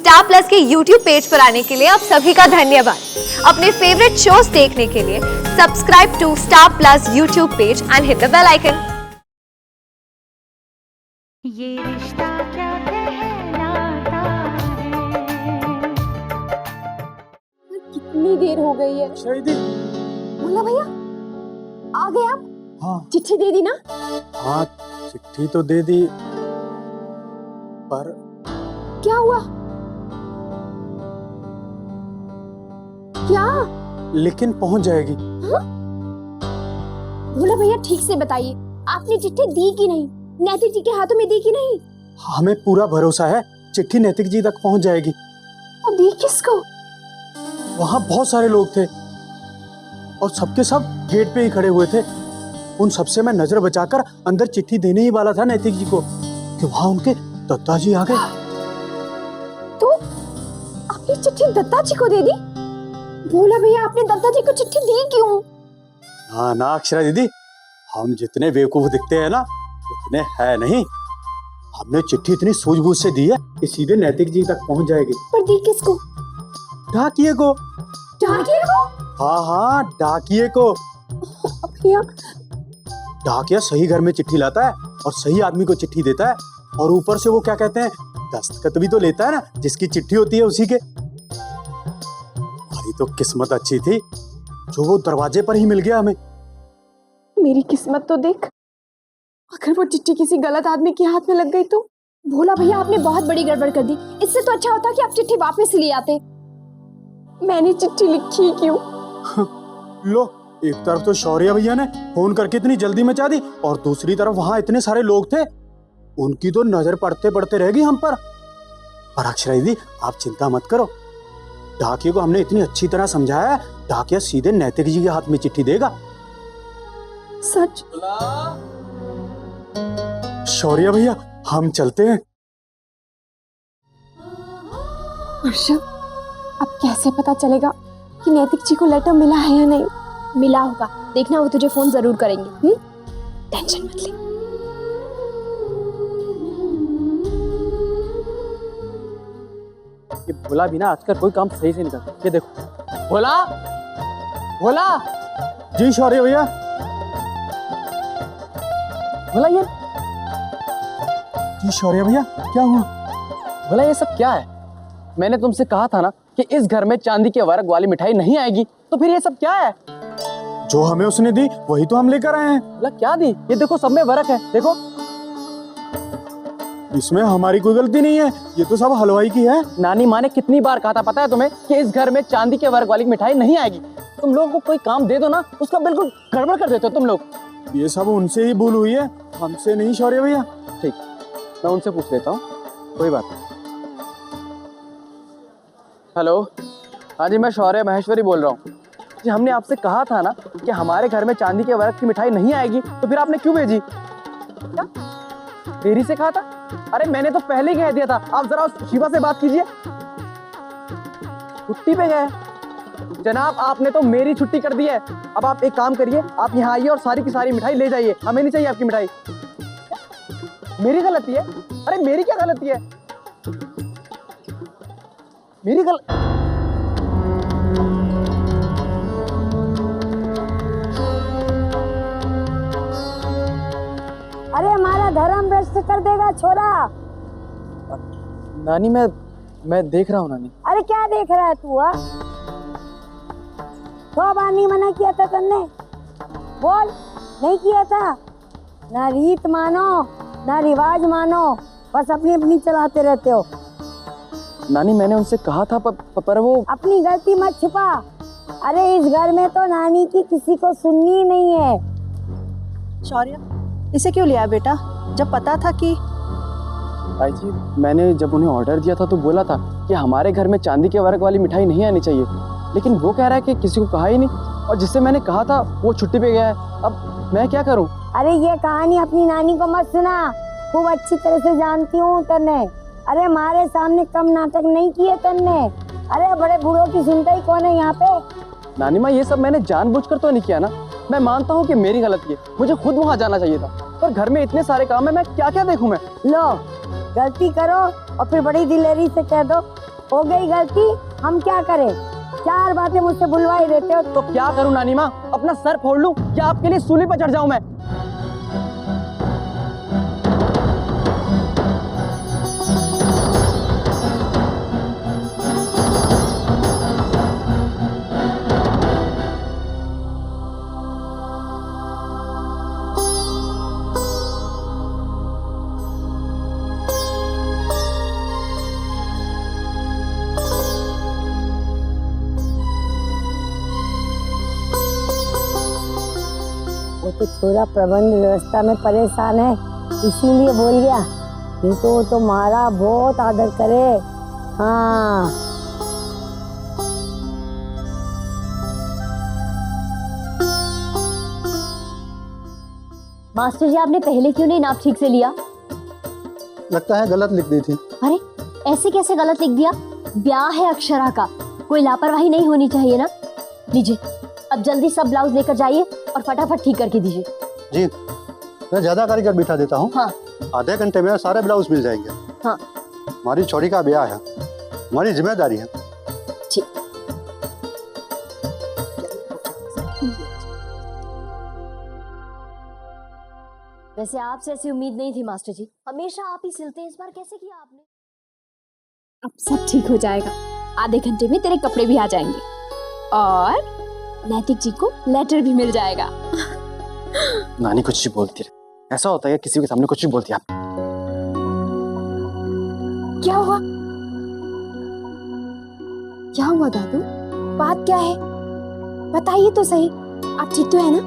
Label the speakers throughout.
Speaker 1: Star plus के YouTube page पर आने के लिए आप सभी का धन्यवाद। अपने फेवरेट शोज देखने के लिए subscribe to Star Plus YouTube page and hit the bell icon.
Speaker 2: Yeh Rishta क्या कहलाता है।
Speaker 3: कितनी देर हो गई है।
Speaker 4: शायदी
Speaker 3: बोला भैया आ गए आप?
Speaker 4: हाँ
Speaker 3: चिट्ठी दे दी ना?
Speaker 4: हाँ, चिट्ठी तो दे दी, पर
Speaker 3: क्या हुआ? क्या?
Speaker 4: लेकिन पहुंच जाएगी।
Speaker 3: बोला भैया ठीक से बताइए, आपने चिट्ठी दी कि नहीं? नैतिक जी के हाथों में दी कि नहीं?
Speaker 4: हमें पूरा भरोसा है चिट्ठी नैतिक जी तक पहुंच जाएगी।
Speaker 3: और दी किसको?
Speaker 4: वहाँ बहुत सारे लोग थे और सबके सब गेट पे ही खड़े हुए थे। उन सबसे मैं नजर बचाकर अंदर चिट्ठी देने ही वाला था नैतिक जी को कि वहाँ उनके दत्ता जी आ गए।
Speaker 3: तो आपने चिट्ठी दत्ता जी को दे दी? बोला भैया आपने दत्ता जी को चिट्ठी दी क्यों?
Speaker 4: हाँ ना अक्षरा दीदी, हम जितने बेवकूफ दिखते हैं ना उतने है नहीं। हमने चिट्ठी इतनी सूझबूझ से दी है कि सीधे नैतिक जी तक पहुंच जाएगी।
Speaker 3: पर दी किसको?
Speaker 4: डाकिए को।
Speaker 3: डाकिए को?
Speaker 4: हाँ हाँ, डाकिए को।
Speaker 3: भैया
Speaker 4: डाकिया सही घर में चिट्ठी लाता है और सही आदमी को चिट्ठी देता है, और ऊपर से वो क्या कहते हैं, दस्तखत भी तो लेता है ना जिसकी चिट्ठी होती है उसी के। हमारी तो किस्मत अच्छी थी जो वो दरवाजे पर ही मिल गया हमें।
Speaker 3: मेरी किस्मत तो देख, अगर वो चिट्ठी किसी गलत आदमी के हाथ में लग गई तो? भोला भैया आपने बहुत बड़ी गड़बड़ कर दी। इससे तो अच्छा होता कि आप चिट्ठी वापस ले आते। मैंने चिट्ठी लिखी क्यों?
Speaker 4: लो, एक तरफ तो शौर्य भैया ने फोन करके इतनी जल्दी मचा दी और दूसरी तरफ वहां इतने सारे लोग थे, उनकी तो नजर पड़ते पड़ते रहेगी हम पर। पर अक्षरा दीदी आप चिंता मत करो, डाकिया को हमने इतनी अच्छी तरह समझाया है, डाकिया सीधे नैतिक जी के हाथ में चिट्ठी देगा।
Speaker 3: सच?
Speaker 4: शौर्य भैया हम चलते हैं।
Speaker 3: वर्षा, अब कैसे पता चलेगा कि नैतिक जी को लेटर मिला है या नहीं? मिला होगा, देखना वो तुझे फोन जरूर करेंगे। टेंशन मत ले।
Speaker 5: ये भोला भी ना आजकल कोई काम सही से नहीं करता। ये देखो भोला, भोला
Speaker 4: जी शौर्य भैया।
Speaker 5: भोला, ये
Speaker 4: जी शौर्य भैया क्या हुआ?
Speaker 5: भोला ये सब क्या है? मैंने तुमसे कहा था ना कि इस घर में चांदी के वर्क वाली मिठाई नहीं आएगी, तो फिर ये सब क्या है?
Speaker 4: जो हमें उसने दी वही तो हम लेकर आए हैं।
Speaker 5: भोला क्या दी? ये देखो सब में वर्क है, देखो।
Speaker 4: इसमें हमारी कोई गलती नहीं है, ये तो सब हलवाई की है।
Speaker 5: नानी माँ ने कितनी बार कहा था पता है तुम्हें कि इस घर में चांदी के वर्क वाली मिठाई नहीं आएगी। तुम लोगों को कोई काम दे दो ना, उसका बिल्कुल गड़बड़ कर देते हो तुम लोग।
Speaker 4: ये सब उनसे ही भूल हुई है, हमसे नहीं शौर्य भैया।
Speaker 5: ठीक, मैं उनसे पूछ लेता हूँ, कोई बात नहीं। हेलो, हाँ जी मैं शौर्य महेश्वरी बोल रहा हूँ जी। हमने आपसे कहा था ना कि हमारे घर में चांदी के वर्क की मिठाई नहीं आएगी, तो फिर आपने क्यों भेजी? क्या देरी से कहा था? अरे मैंने तो पहले ही कह दिया था। आप जरा उस शिवा से बात कीजिए। छुट्टी पे गए जनाब, आपने तो मेरी छुट्टी कर दी है। अब आप एक काम करिए, आप यहाँ आइए और सारी की सारी मिठाई ले जाइए। हमें नहीं चाहिए आपकी मिठाई। मेरी गलती है? अरे मेरी क्या गलती है? मेरी
Speaker 6: अरे हमारा धर्म भ्रष्ट कर देगा छोरा।
Speaker 5: नानी मैं देख रहा हूँ नानी।
Speaker 6: अरे क्या देख रहा है तू? तो बानी मना किया था तुमने? बोल, नहीं किया था? ना रीत मानो ना रिवाज मानो, बस अपनी अपनी चलाते रहते हो।
Speaker 5: नानी मैंने उनसे कहा था पर वो।
Speaker 6: अपनी गलती मत छुपा। अरे इस घर में तो नानी की किसी को सुननी नहीं है।
Speaker 7: शौर्य, इसे क्यों लिया बेटा, जब पता था कि?
Speaker 5: भाई जी मैंने जब उन्हें ऑर्डर दिया था तो बोला था कि हमारे घर में चांदी के वर्क वाली मिठाई नहीं आनी चाहिए, लेकिन वो कह रहा है कि किसी को कहा ही नहीं, और जिससे मैंने कहा था वो छुट्टी पे गया है। अब मैं क्या करूं?
Speaker 6: अरे ये कहानी अपनी नानी को मत सुना, खूब अच्छी तरह से जानती हूँ तन्ने। अरे हमारे सामने कम नाटक नहीं किए तन्ने। अरे बड़े बूढ़ों की सुनता ही कौन है यहाँ पे?
Speaker 5: नानी माँ ये सब मैंने जानबूझकर तो नहीं किया ना। मैं मानता हूँ कि मेरी गलती है, मुझे खुद वहाँ जाना चाहिए था, पर घर में इतने सारे काम है, मैं क्या क्या देखूं मैं?
Speaker 6: लो, गलती करो और फिर बड़ी दिलेरी से कह दो हो गई गलती, हम क्या करें? 4 बातें मुझसे बुलवाई देते हो।
Speaker 5: तो क्या करूं नानी माँ, अपना सर फोड़ लूं या आपके लिए सूली पर चढ़ जाऊं मैं?
Speaker 6: वो तो छोरा प्रबंध व्यवस्था में परेशान है, इसीलिए बोल गया। नहीं तो वो तो मारा बहुत आदर करे। हाँ
Speaker 8: मास्टर जी, आपने पहले क्यों नहीं नाप ठीक से लिया?
Speaker 4: लगता है गलत लिख दी थी।
Speaker 8: अरे ऐसे कैसे गलत लिख दिया? ब्याह है अक्षरा का, कोई लापरवाही नहीं होनी चाहिए ना। लीजिए, अब जल्दी सब ब्लाउज लेकर जाइए और फटाफट ठीक करके दीजिए।
Speaker 4: जी, मैं ज्यादा कारीगर बिठा देता हूँ।
Speaker 8: हाँ।
Speaker 4: आधे घंटे में सारे ब्लाउज मिल जाएंगे।
Speaker 8: हाँ।
Speaker 4: हमारी छोरी का ब्याह है, हमारी जिम्मेदारी है।
Speaker 8: ठीक। वैसे आपसे ऐसी उम्मीद नहीं थी मास्टर जी, हमेशा आप ही सिलते हैं, इस बार कैसे किया आपने?
Speaker 3: अब सब ठीक हो जाएगा, आधे घंटे में तेरे कपड़े भी आ जाएंगे और नैतिक जी को लेटर भी मिल जाएगा।
Speaker 5: नानी कुछ भी बोलती रहे, ऐसा होता है किसी के सामने कुछ भी बोलती है आप।
Speaker 3: क्या हुआ? क्या हुआ दादू? बात क्या है? बताइए तो सही। आप ठीक तो है ना?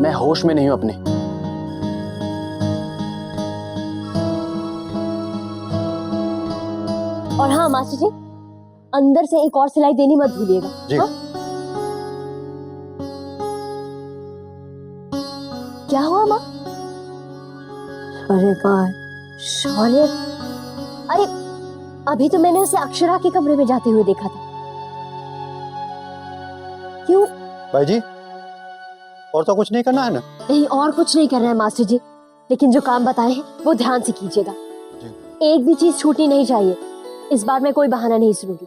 Speaker 5: मैं होश में नहीं हूँ अपने।
Speaker 8: और हाँ मास्टर जी, अंदर से एक और सिलाई देनी मत भूलिएगा।
Speaker 4: जी।
Speaker 8: हाँ? क्या हुआ माँ?
Speaker 6: अरे कहाँ है?
Speaker 8: शौर्य? अरे अभी तो मैंने उसे अक्षरा के कमरे में जाते हुए देखा था। क्यों?
Speaker 4: भाई जी, और तो कुछ नहीं करना है ना?
Speaker 8: नहीं, और कुछ नहीं करना है मास्टर जी, लेकिन जो काम बताए हैं वो ध्यान से कीजिएगा। एक भी चीज छूटनी नहीं चाहिए। इस बार मैं कोई बहाना नहीं सुनूंगी।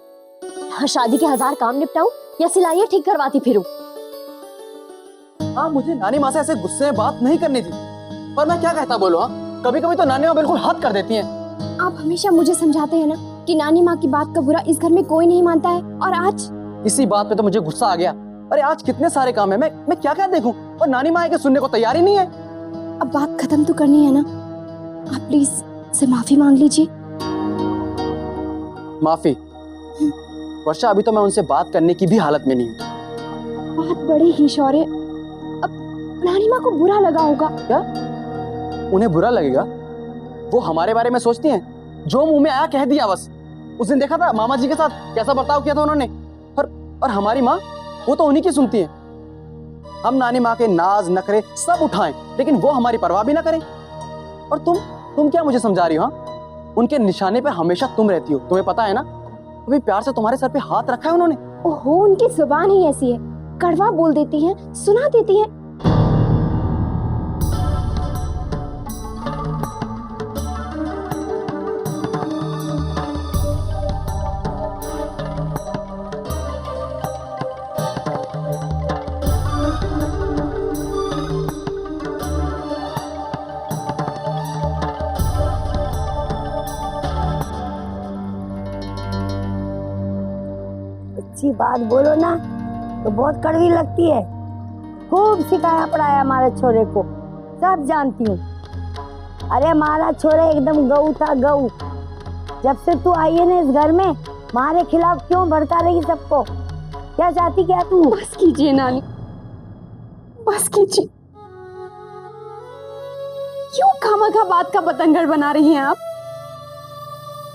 Speaker 8: हाँ, शादी के 1000 काम निपटाऊं या सिलाइयां ठीक करवाती फिरूं।
Speaker 5: हाँ, मुझे नानी माँ से ऐसे गुस्से में बात नहीं करनी थी, पर मैं क्या कहता बोलूं? हाँ, कभी कभी तो नानी माँ बिल्कुल हद कर देती हैं।
Speaker 3: आप हमेशा मुझे समझाते हैं ना कि नानी माँ की बात का बुरा इस घर में कोई नहीं मानता है, और आज
Speaker 5: इसी बात पे तो मुझे गुस्सा आ गया। अरे आज कितने सारे काम है, मैं क्या क्या देखूं, और नानी माँ के सुनने को तैयार ही नहीं है।
Speaker 3: अब बात खत्म तो करनी है ना। आप प्लीज से माफी मांग लीजिए।
Speaker 5: माफी? वर्षा, अभी तो मैं उनसे बात करने की भी हालत में नहीं हूँ।
Speaker 3: बात बड़ी ही शौर्य, अब नानी माँ को बुरा लगा होगा।
Speaker 5: क्या उन्हें बुरा लगेगा? वो हमारे बारे में सोचती हैं, जो मुंह में आया कह दिया बस। उस दिन देखा था मामा जी के साथ कैसा बर्ताव किया था उन्होंने। और हमारी माँ, वो तो उन्हीं की सुनती है। हम नानी माँ के नाज नखरे सब उठाएं, लेकिन वो हमारी परवाह भी ना करें। और तुम क्या मुझे समझा रही हो? हाँ, उनके निशाने पे हमेशा तुम रहती हो, तुम्हें पता है ना। अभी प्यार से तुम्हारे सर पे हाथ रखा है उन्होंने।
Speaker 3: ओहो, उनकी जुबान ही ऐसी है, कड़वा बोल देती हैं, सुना देती हैं।
Speaker 6: अच्छी बात बोलो ना तो बहुत कड़वी लगती है। खूब सिखाया पढ़ाया हमारे छोरे को, सब जानती हूँ। अरे हमारा छोरा एकदम गऊ था, गऊ। जब से तू आई है ना इस घर में, हमारे खिलाफ क्यों भड़का रही सबको? क्या चाहती क्या तू?
Speaker 3: बस कीजिए नानी, बस कीजिए। क्यों खामखा बात का बतंगड़ बना रही हैं आप?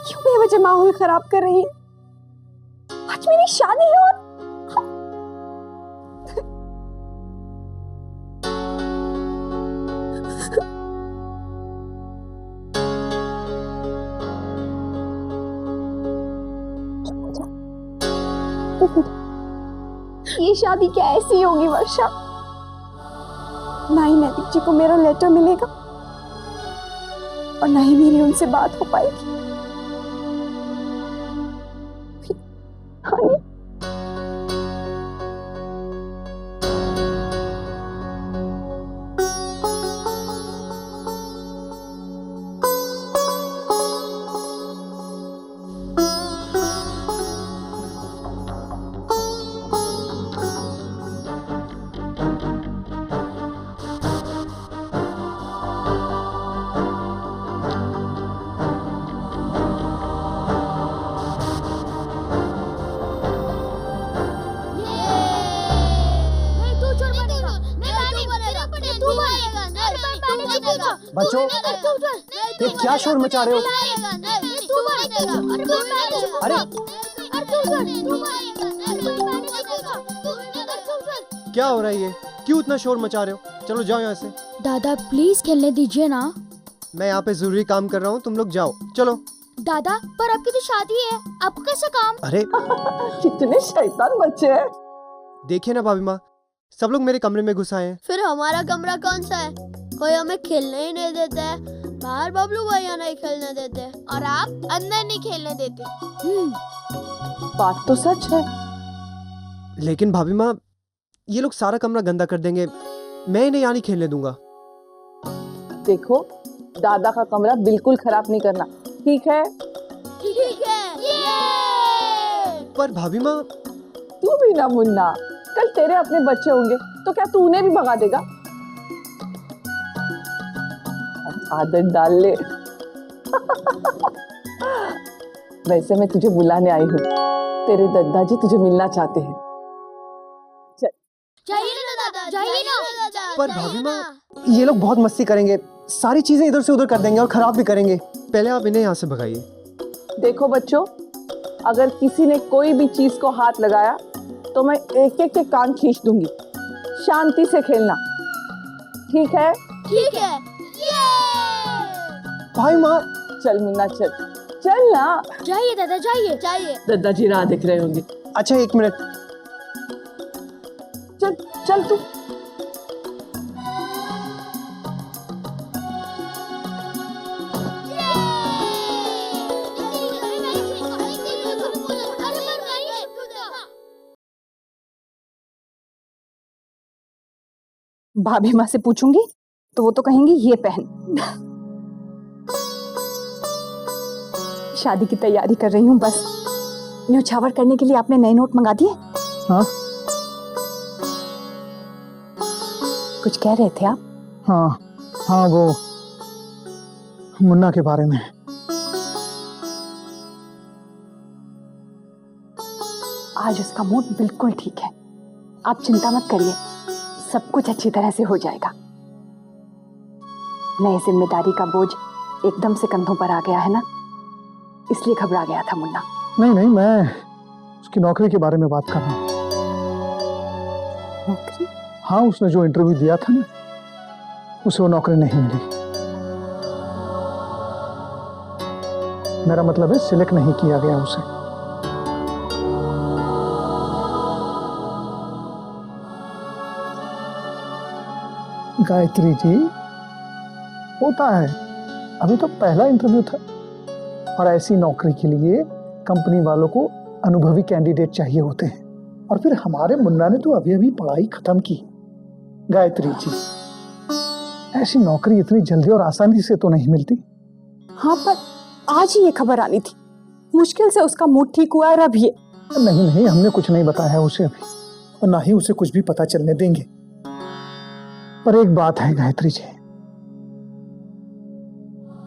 Speaker 3: क्यों बेवजह माहौल खराब कर रही हैं? आज मेरी शादी है और ये शादी क्या ऐसी होगी वर्षा? ना ही नैतिक जी को मेरा लेटर मिलेगा और ना ही मेरी उनसे बात हो पाएगी। हनी
Speaker 4: बच्चों, ये क्या शोर मचा रहे हो? अरे क्या हो रहा है ये? क्यों इतना शोर मचा रहे हो? चलो जाओ यहाँ से।
Speaker 9: दादा प्लीज खेलने दीजिए ना।
Speaker 4: मैं यहाँ पे जरूरी काम कर रहा हूँ, तुम लोग जाओ। चलो।
Speaker 9: दादा पर आपकी तो शादी है, आपको कैसे काम?
Speaker 4: अरे
Speaker 3: कितने शैतान बच्चे हैं।
Speaker 4: देखिए ना भाभी माँ, सब लोग मेरे कमरे में घुस आए हैं।
Speaker 9: फिर हमारा कमरा कौन सा है? कोई हमें खेलने ही नहीं देता है। बाहर बबलू भैया नहीं खेलने देते और आप अंदर नहीं खेलने देते।
Speaker 3: बात तो सच है।
Speaker 4: लेकिन भाभी माँ, ये लोग सारा कमरा गंदा कर देंगे, मैं इन्हें यहाँ नहीं खेलने दूंगा।
Speaker 3: देखो, दादा का कमरा बिल्कुल खराब नहीं करना, ठीक है?
Speaker 9: ठीक है।
Speaker 4: पर भाभी माँ,
Speaker 3: तू भी ना मुन्ना, कल तेरे अपने बच्चे होंगे तो क्या तू उन्हें भी भगा देगा? आदत डाल ले। वैसे मैं तुझे बुलाने आई हूँ, तेरे दादाजी तुझे मिलना चाहते हैं।
Speaker 9: जाइए ना दादा, जाइए ना।
Speaker 4: पर भाभी माँ, ये लोग बहुत मस्ती करेंगे, सारी चीजें इधर से उधर कर देंगे और खराब भी करेंगे। पहले आप इन्हें यहाँ से भगाइए।
Speaker 3: देखो बच्चों, अगर किसी ने कोई भी चीज को हाथ लगाया तो मैं एक एक के कान खींच दूंगी। शांति से खेलना, ठीक है?
Speaker 9: ठीक है।
Speaker 4: भाई माँ,
Speaker 3: चल मुन्ना, चल चल ना।
Speaker 9: जाइए दादा, जाइए जाइए।
Speaker 3: दादाजी राह देख रहे होंगे।
Speaker 4: अच्छा 1 मिनट।
Speaker 3: चल चल तू। भाभी माँ से पूछूंगी तो वो तो कहेंगी ये पहन। शादी की तैयारी कर रही हूँ बस। न्योछावर करने के लिए आपने नए नोट मंगा दिए?
Speaker 4: हाँ
Speaker 3: कुछ कह रहे थे आप?
Speaker 4: हाँ हाँ, वो मुन्ना के बारे में।
Speaker 3: आज उसका मूड बिल्कुल ठीक है, आप चिंता मत करिए, सब कुछ अच्छी तरह से हो जाएगा। नई जिम्मेदारी का बोझ एकदम से कंधों पर आ गया है ना, इसलिए घबरा गया था मुन्ना।
Speaker 4: नहीं, मैं उसकी नौकरी के बारे में बात कर रहा हूँ।
Speaker 3: नौकरी?
Speaker 4: हाँ, उसने जो इंटरव्यू दिया था ना, उसे वो नौकरी नहीं मिली। मेरा मतलब है, सिलेक्ट नहीं किया गया उसे। गायत्री जी, होता है, अभी तो पहला इंटरव्यू था और ऐसी नौकरी के लिए कंपनी वालों को अनुभवी कैंडिडेट चाहिए होते हैं, और फिर हमारे मुन्ना ने तो अभी अभी पढ़ाई खत्म की। गायत्री जी, ऐसी नौकरी इतनी जल्दी और आसानी से तो नहीं मिलती।
Speaker 3: हाँ, पर आज ही ये खबर आनी थी, मुश्किल से उसका मूड ठीक हुआ है अभी।
Speaker 4: नहीं, हमने कुछ नहीं बताया उसे अभी, और ना ही उसे कुछ भी पता चलने देंगे। पर एक बात है गायत्री जी,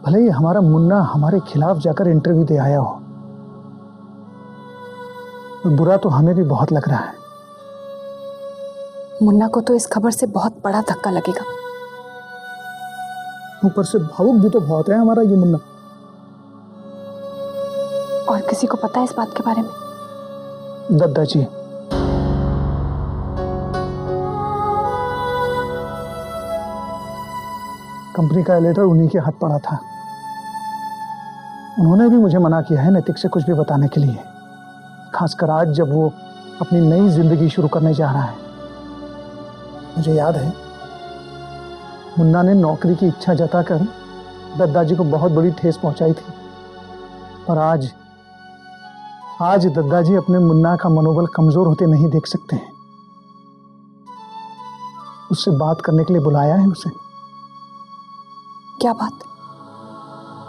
Speaker 4: भले ही हमारा मुन्ना हमारे खिलाफ जाकर इंटरव्यू दे आया हो, बुरा तो हमें भी बहुत लग रहा है।
Speaker 3: मुन्ना को तो इस खबर से बहुत बड़ा धक्का लगेगा।
Speaker 4: ऊपर से भावुक भी तो बहुत है हमारा ये मुन्ना।
Speaker 3: और किसी को पता है इस बात के बारे में?
Speaker 4: दादाजी। कंपनी का लेटर उन्हीं के हाथ पड़ा था। उन्होंने भी मुझे मना किया है नैतिक से कुछ भी बताने के लिए, खासकर आज जब वो अपनी नई जिंदगी शुरू करने जा रहा है। मुझे याद है, मुन्ना ने नौकरी की इच्छा जताकर दादाजी को बहुत बड़ी ठेस पहुंचाई थी, पर आज
Speaker 10: आज दद्दा जी अपने मुन्ना का मनोबल कमजोर होते नहीं देख सकते हैं। उससे बात करने के लिए बुलाया है उसे।
Speaker 3: क्या बात?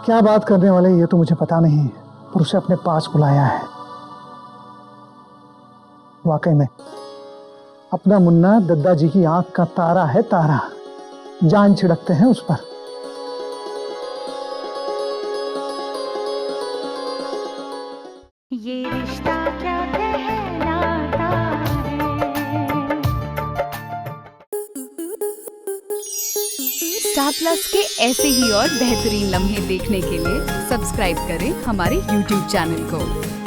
Speaker 10: क्या बात करने वाले ये तो मुझे पता नहीं है, पर उसे अपने पास बुलाया है। वाकई में अपना मुन्ना दद्दा जी की आंख का तारा है, तारा। जान छिड़कते हैं उस पर।
Speaker 2: ये रिश्ता क्या कहलाता है।
Speaker 11: स्टार प्लस के ऐसे ही और बेहतरीन लम्हे देखने के लिए सब्सक्राइब करें हमारे YouTube चैनल को।